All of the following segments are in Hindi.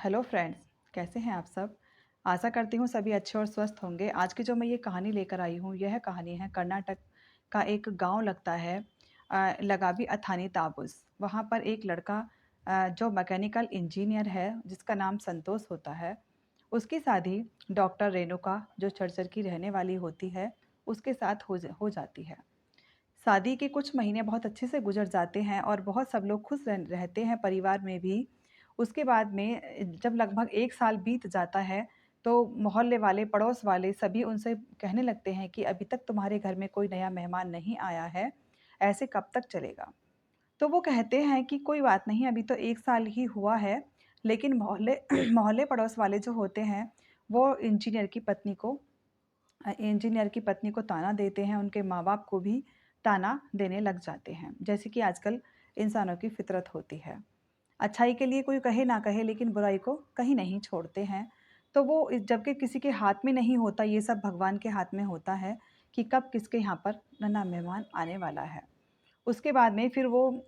हेलो फ्रेंड्स, कैसे हैं आप सब? आशा करती हूँ सभी अच्छे और स्वस्थ होंगे। आज की जो मैं ये कहानी लेकर आई हूँ, यह कहानी है कर्नाटक का एक गांव लगता है लगावी अथानी ताबूस। वहाँ पर एक लड़का जो मैकेनिकल इंजीनियर है, जिसका नाम संतोष होता है, उसकी शादी डॉक्टर रेणुका, जो चरचर की रहने वाली होती है, उसके साथ हो जाती है। शादी के कुछ महीने बहुत अच्छे से गुजर जाते हैं और बहुत सब लोग खुश रहते हैं परिवार में भी। उसके बाद में जब लगभग 1 साल बीत जाता है, तो मोहल्ले वाले, पड़ोस वाले सभी उनसे कहने लगते हैं कि अभी तक तुम्हारे घर में कोई नया मेहमान नहीं आया है, ऐसे कब तक चलेगा? तो वो कहते हैं कि कोई बात नहीं, अभी तो 1 साल ही हुआ है, लेकिन मोहल्ले मोहल्ले पड़ोस वाले जो होते हैं, वो इंजीनियर की पत्नी को ताना देते हैं, उनके माँ-बाप को भी ताना देने लग जाते हैं, जैसे कि आजकल इंसानों की फितरत होती है। अच्छाई के लिए कोई कहे ना कहे, लेकिन बुराई को कहीं नहीं छोड़ते हैं। तो वो जबकि किसी के हाथ में नहीं होता, ये सब भगवान के हाथ में होता है कि कब किसके यहाँ पर नया मेहमान आने वाला है। उसके बाद में फिर वो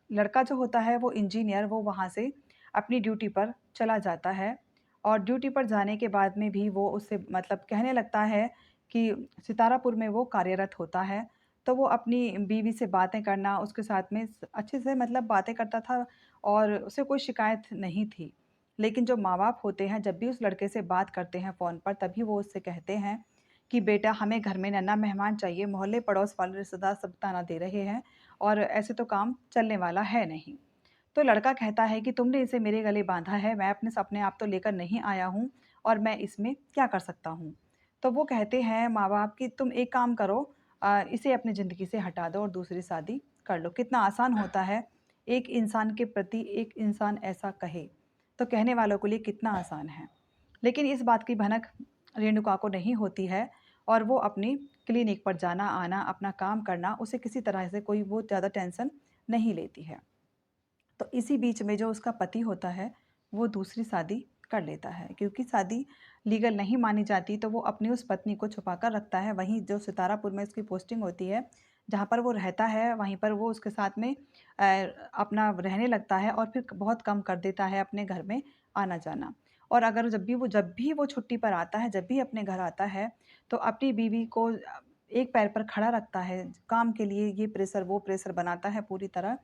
लड़का जो होता है, वो इंजीनियर, वो वहाँ से अपनी ड्यूटी पर चला जाता है और ड्यूटी पर जाने के बाद में भी वो उससे मतलब कहने लगता है कि सितारापुर में वो कार्यरत होता है। तो वो अपनी बीवी से बातें करना, उसके साथ में अच्छे से मतलब बातें करता था और उसे कोई शिकायत नहीं थी। लेकिन जो माँ-बाप होते हैं, जब भी उस लड़के से बात करते हैं फ़ोन पर, तभी वो उससे कहते हैं कि बेटा, हमें घर में नन्हा मेहमान चाहिए, मोहल्ले पड़ोस वाले रिश्तेदार सब ताना दे रहे हैं और ऐसे तो काम चलने वाला है नहीं। तो लड़का कहता है कि तुमने इसे मेरे गले बाँधा है, मैं अपने सपने आप तो लेकर नहीं आया हूँ और मैं इसमें क्या कर सकता हूँ? तो वो कहते हैं माँ-बाप कि तुम एक काम करो, इसे अपनी ज़िंदगी से हटा दो और दूसरी शादी कर लो। कितना आसान होता है, एक इंसान के प्रति एक इंसान ऐसा कहे, तो कहने वालों के लिए कितना आसान है। लेकिन इस बात की भनक रेणुका को नहीं होती है और वो अपनी क्लिनिक पर जाना-आना, अपना काम करना, उसे किसी तरह से कोई वो ज़्यादा टेंशन नहीं लेती है। तो इसी बीच में जो उसका पति होता है, वो दूसरी शादी कर लेता है, क्योंकि शादी लीगल नहीं मानी जाती, तो वो अपनी उस पत्नी को छुपा कर रखता है। वहीं जो सितारापुर में उसकी पोस्टिंग होती है, जहाँ पर वो रहता है, वहीं पर वो उसके साथ में अपना रहने लगता है और फिर बहुत कम कर देता है अपने घर में आना-जाना। और अगर जब भी वो छुट्टी पर आता है, जब भी अपने घर आता है, तो अपनी बीवी को एक पैर पर खड़ा रखता है, काम के लिए ये प्रेशर, वो प्रेशर बनाता है पूरी तरह।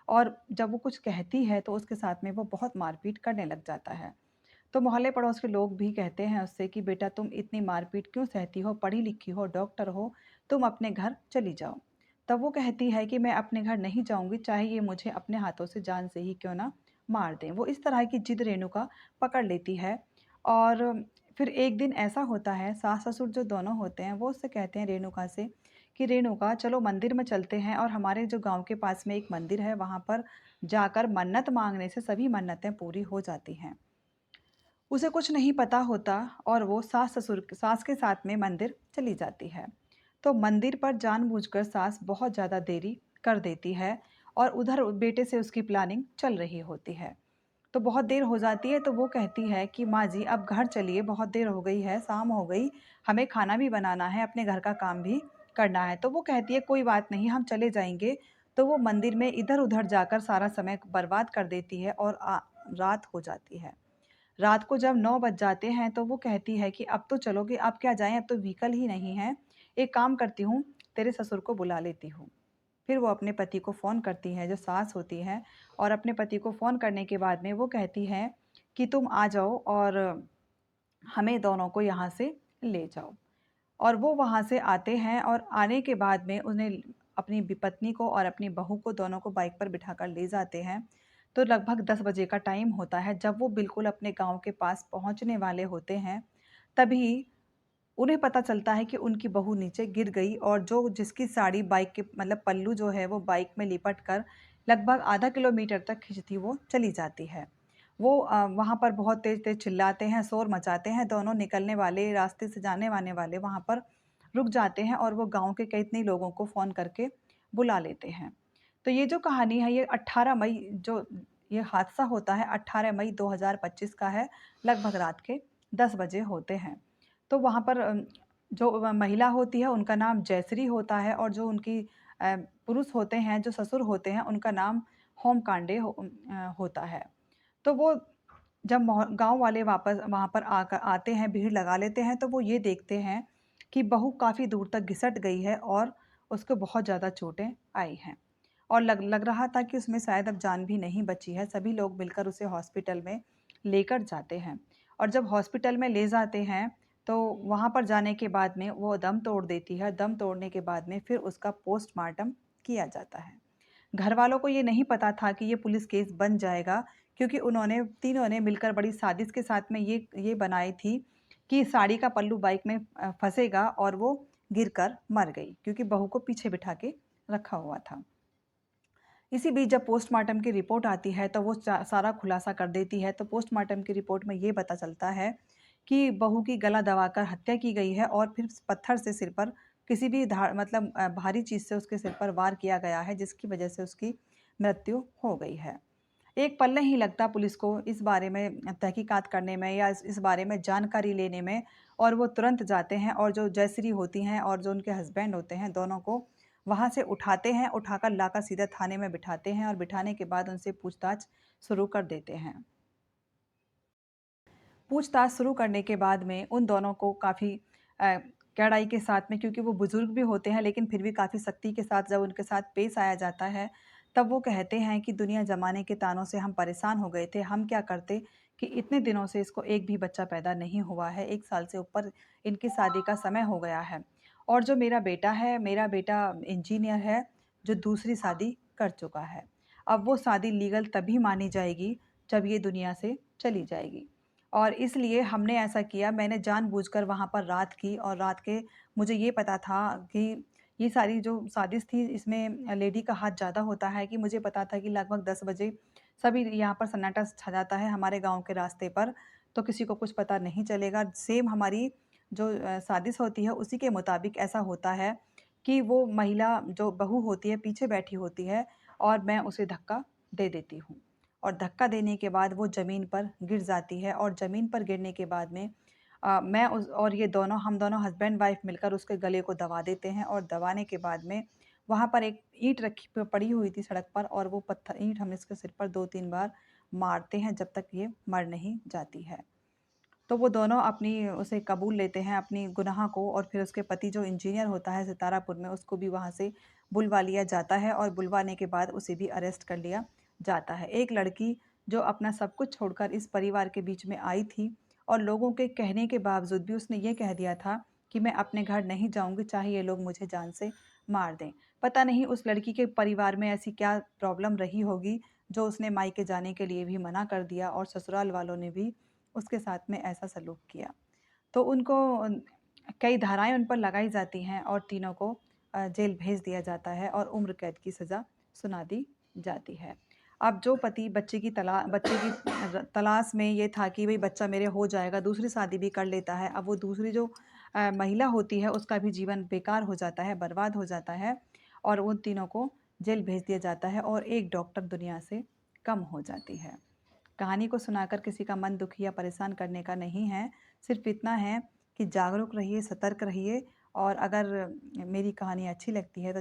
और जब वो कुछ कहती है, तो उसके साथ में वो बहुत मारपीट करने लग जाता है। तो मोहल्ले पड़ोस के लोग भी कहते हैं उससे कि बेटा, तुम इतनी मारपीट क्यों सहती हो? पढ़ी-लिखी हो, डॉक्टर हो, तुम अपने घर चली जाओ। तब वो कहती है कि मैं अपने घर नहीं जाऊँगी, चाहे ये मुझे अपने हाथों से जान से ही क्यों ना मार दें। वो इस तरह की जिद रेणुका पकड़ लेती है और फिर एक दिन ऐसा होता है, सास-ससुर जो दोनों होते हैं, वो उससे कहते हैं रेणुका से कि रेणुका, चलो मंदिर में चलते हैं और हमारे जो गाँव के पास में एक मंदिर है, वहाँ पर जाकर मन्नत माँगने से सभी मन्नतें पूरी हो जाती हैं। उसे कुछ नहीं पता होता और वो सास के साथ में मंदिर चली जाती है। तो मंदिर पर जानबूझकर सास बहुत ज़्यादा देरी कर देती है और उधर बेटे से उसकी प्लानिंग चल रही होती है। तो बहुत देर हो जाती है, तो वो कहती है कि माँ जी, अब घर चलिए, बहुत देर हो गई है, शाम हो गई, हमें खाना भी बनाना है, अपने घर का काम भी करना है। तो वो कहती है कोई बात नहीं, हम चले जाएँगे। तो वो मंदिर में इधर-उधर जाकर सारा समय बर्बाद कर देती है और रात हो जाती है। रात को जब 9 बज जाते हैं, तो वो कहती है कि अब तो चलोगे, अब क्या जाएँ, अब तो व्हीकल ही नहीं है। एक काम करती हूँ, तेरे ससुर को बुला लेती हूँ। फिर वो अपने पति को फ़ोन करती है, जो सास होती है, और अपने पति को फ़ोन करने के बाद में वो कहती है कि तुम आ जाओ और हमें दोनों को यहाँ से ले जाओ। और वो वहाँ से आते हैं और आने के बाद में उन्हें अपनी पत्नी को और अपनी बहू को, दोनों को बाइक पर बिठाकर ले जाते हैं। तो लगभग 10 बजे का टाइम होता है, जब वो बिल्कुल अपने गाँव के पास पहुँचने वाले होते हैं, तभी उन्हें पता चलता है कि उनकी बहू नीचे गिर गई और जो जिसकी साड़ी बाइक के मतलब पल्लू जो है, वो बाइक में लिपट कर लगभग आधा किलोमीटर तक खिंचती वो चली जाती है। वो वहाँ पर बहुत तेज़-तेज़ चिल्लाते हैं, शोर मचाते हैं, दोनों निकलने वाले, रास्ते से जाने-आने वाले वहाँ पर रुक जाते हैं और वो गाँव के कितने लोगों को फ़ोन करके बुला लेते हैं। तो ये जो कहानी है, ये 18 मई जो ये हादसा होता है, 18 मई 2025 का है, लगभग रात के 10 बजे होते हैं। तो वहाँ पर जो महिला होती है, उनका नाम जयश्री होता है और जो उनकी पुरुष होते हैं, जो ससुर होते हैं, उनका नाम होम कांडे होता है। तो वो जब गांव वाले वापस वहां पर आकर आते हैं, भीड़ लगा लेते हैं, तो वो ये देखते हैं कि बहू काफी दूर तक घिसट गई है और उसको बहुत ज्यादा चोटें आई हैं। और लग लग रहा था कि उसमें शायद अब जान भी नहीं बची है। सभी लोग मिलकर उसे हॉस्पिटल में लेकर जाते हैं। और जब हॉस्पिटल में ले जाते हैं, तो वहां पर जाने के बाद में वो दम तोड़ देती है। दम तोड़ने के बाद में फिर उसका पोस्टमार्टम किया जाता है। घर वालों को ये नहीं पता था कि ये पुलिस केस बन जाएगा, क्योंकि उन्होंने तीनों ने मिलकर बड़ी साजिश के साथ में ये बनाई थी कि साड़ी का पल्लू बाइक में फंसेगा और वो गिरकर मर गई, क्योंकि बहू को पीछे बिठा के रखा हुआ था। इसी बीच जब पोस्टमार्टम की रिपोर्ट आती है, तो वो सारा खुलासा कर देती है। तो पोस्टमार्टम की रिपोर्ट में ये पता चलता है कि बहू की गला दबाकर हत्या की गई है और फिर पत्थर से सिर पर किसी भी मतलब भारी चीज़ से उसके सिर पर वार किया गया है, जिसकी वजह से उसकी मृत्यु हो गई है। एक पल नहीं लगता पुलिस को इस बारे में तहकीकात करने में या इस बारे में जानकारी लेने में, और वो तुरंत जाते हैं और जो जयश्री होती हैं और जो उनके हस्बैंड होते हैं, दोनों को वहाँ से उठाते हैं, उठाकर लाकर सीधा थाने में बिठाते हैं और बिठाने के बाद उनसे पूछताछ शुरू कर देते हैं। पूछताछ शुरू करने के बाद में उन दोनों को काफ़ी कड़ाई के साथ में, क्योंकि वो बुज़ुर्ग भी होते हैं, लेकिन फिर भी काफ़ी सख्ती के साथ जब उनके साथ पेश आया जाता है, तब वो कहते हैं कि दुनिया ज़माने के तानों से हम परेशान हो गए थे। हम क्या करते कि इतने दिनों से इसको एक भी बच्चा पैदा नहीं हुआ है, 1 साल से ऊपर इनकी शादी का समय हो गया है। और जो मेरा बेटा इंजीनियर है, जो दूसरी शादी कर चुका है। अब वो शादी लीगल तभी मानी जाएगी, जब ये दुनिया से चली जाएगी। और इसलिए हमने ऐसा किया, मैंने जानबूझकर वहाँ पर रात की, और रात के मुझे ये पता था कि ये सारी जो साजिश थी, इसमें लेडी का हाथ ज़्यादा होता है, कि मुझे पता था कि लगभग 10 बजे सभी यहाँ पर सन्नाटा छा जाता है हमारे गाँव के रास्ते पर, तो किसी को कुछ पता नहीं चलेगा। सेम हमारी जो साजिश होती है, उसी के मुताबिक ऐसा होता है कि वो महिला जो बहू होती है पीछे बैठी होती है, और मैं उसे धक्का दे देती हूँ। और धक्का देने के बाद वो ज़मीन पर गिर जाती है, और ज़मीन पर गिरने के बाद में मैं उस और ये दोनों हम दोनों हस्बैंड वाइफ़ मिलकर उसके गले को दबा देते हैं, और दबाने के बाद में वहाँ पर एक ईंट रखी प पड़ी हुई थी सड़क पर, और वो पत्थर ईंट हम इसके सिर पर 2-3 बार मारते हैं, जब तक ये मर नहीं जाती है। तो वो दोनों अपनी उसे कबूल लेते हैं अपनी गुनाह को, और फिर उसके पति जो इंजीनियर होता है सितारापुर में, उसको भी वहाँ से बुलवा लिया जाता है, और बुलवाने के बाद उसे भी अरेस्ट कर लिया जाता है। एक लड़की जो अपना सब कुछ छोड़कर इस परिवार के बीच में आई थी, और लोगों के कहने के बावजूद भी उसने ये कह दिया था कि मैं अपने घर नहीं जाऊँगी, चाहे ये लोग मुझे जान से मार दें। पता नहीं उस लड़की के परिवार में ऐसी क्या प्रॉब्लम रही होगी, जो उसने मायके जाने के लिए भी मना कर दिया, और ससुराल वालों ने भी उसके साथ में ऐसा सलूक किया। तो उनको कई धाराएँ उन पर लगाई जाती हैं, और तीनों को जेल भेज दिया जाता है, और उम्र कैद की सज़ा सुना दी जाती है। अब जो पति बच्चे की तलाश में ये था कि भई बच्चा मेरे हो जाएगा, दूसरी शादी भी कर लेता है। अब वो दूसरी जो महिला होती है, उसका भी जीवन बेकार हो जाता है, बर्बाद हो जाता है, और उन तीनों को जेल भेज दिया जाता है, और एक डॉक्टर दुनिया से कम हो जाती है। कहानी को सुनाकर किसी का मन दुखी या परेशान करने का नहीं है, सिर्फ़ इतना है कि जागरूक रहिए, सतर्क रहिए, और अगर मेरी कहानी अच्छी लगती है तो